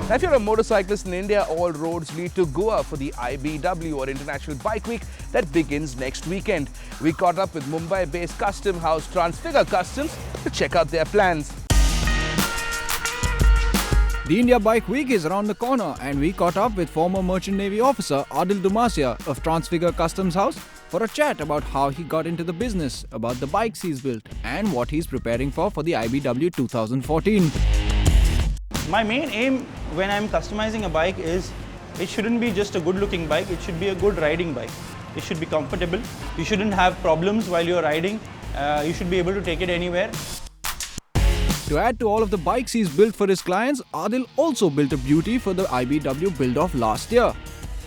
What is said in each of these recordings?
Now, if you're a motorcyclist in India, all roads lead to Goa for the IBW, or International Bike Week, that begins next weekend. We caught up with Mumbai-based custom house Transfigure Customs to check out their plans. The India Bike Week is around the corner, and we caught up with former Merchant Navy officer Adil Dumasia of Transfigure Customs House for a chat about how he got into the business, about the bikes he's built, and what he's preparing for the IBW 2014. My main aim when I'm customizing a bike is it shouldn't be just a good looking bike, it should be a good riding bike. It should be comfortable, you shouldn't have problems while you're riding, you should be able to take it anywhere. To add to all of the bikes he's built for his clients, Adil also built a beauty for the IBW build-off last year.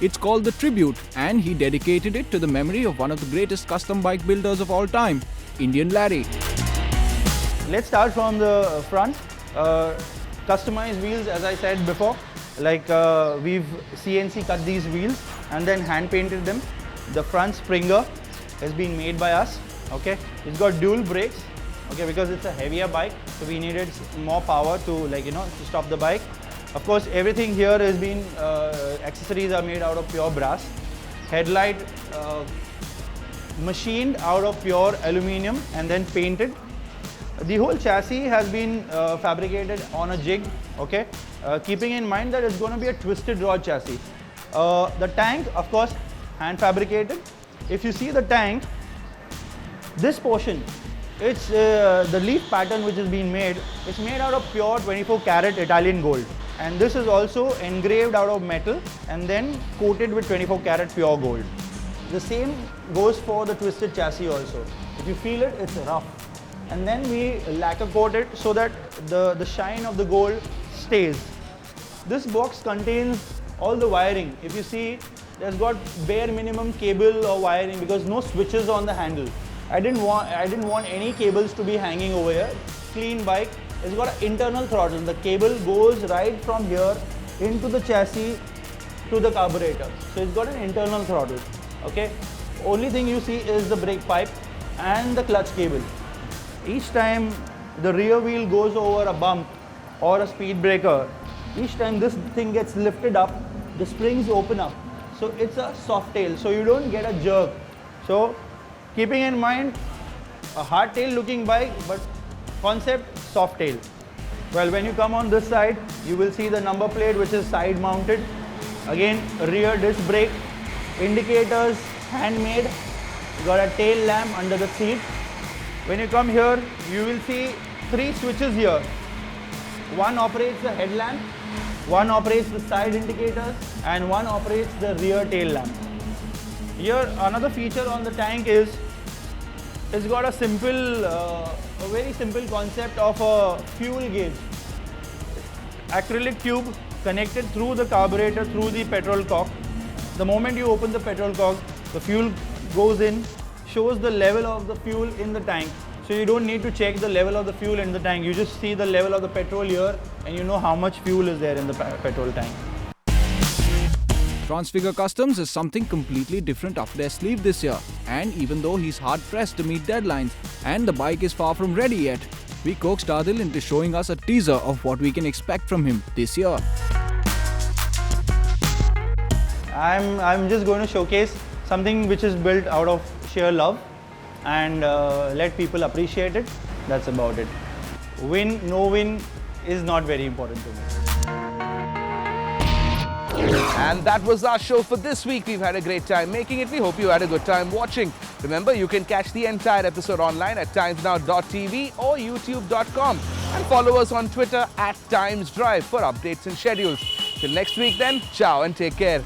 It's called the Tribute, and he dedicated it to the memory of one of the greatest custom bike builders of all time, Indian Larry. Let's start from the front. Customized wheels, as I said before, like we've CNC cut these wheels and then hand painted them. The front springer has been made by us. Okay, it's got dual brakes. Okay, because it's a heavier bike, so we needed more power to to stop the bike. Of course, everything here has been accessories are made out of pure brass. Headlight machined out of pure aluminium and then painted. The whole chassis has been fabricated on a jig, okay? Keeping in mind that it's going to be a twisted rod chassis. The tank, of course, hand fabricated. If you see the tank, this portion, it's the leaf pattern which has been made. It's made out of pure 24 karat Italian gold. And this is also engraved out of metal and then coated with 24 karat pure gold. The same goes for the twisted chassis also. If you feel it, it's rough. And then we lacquer coat it so that the shine of the gold stays. This box contains all the wiring. If you see, there's got bare minimum cable or wiring because no switches on the handle. I didn't want any cables to be hanging over here. Clean bike. It's got an internal throttle. The cable goes right from here into the chassis to the carburetor. So it's got an internal throttle. Okay. Only thing you see is the brake pipe and the clutch cable. Each time the rear wheel goes over a bump or a speed breaker, each time this thing gets lifted up, the springs open up. So it's a soft tail, so you don't get a jerk. So keeping in mind a hard tail looking bike, but concept soft tail. Well, when you come on this side, you will see the number plate which is side mounted. Again, rear disc brake, indicators handmade, got a tail lamp under the seat. When you come here, you will see 3 switches here. One operates the headlamp, one operates the side indicators, and one operates the rear tail lamp. Here, another feature on the tank is it's got a simple, a very simple concept of a fuel gauge. Acrylic tube connected through the carburetor through the petrol cock. The moment you open the petrol cock, the fuel goes in, shows the level of the fuel in the tank. So you don't need to check the level of the fuel in the tank. You just see the level of the petrol here and you know how much fuel is there in the petrol tank. Transfigure Customs is something completely different up their sleeve this year. And even though he's hard pressed to meet deadlines and the bike is far from ready yet, we coaxed Adil into showing us a teaser of what we can expect from him this year. I'm just going to showcase something which is built out of sheer love and let people appreciate it. That's about it. Win, no win is not very important to me. And that was our show for this week. We've had a great time making it. We hope you had a good time watching. Remember, you can catch the entire episode online at timesnow.tv or youtube.com and follow us on Twitter @TimesDrive for updates and schedules. Till next week then, ciao and take care.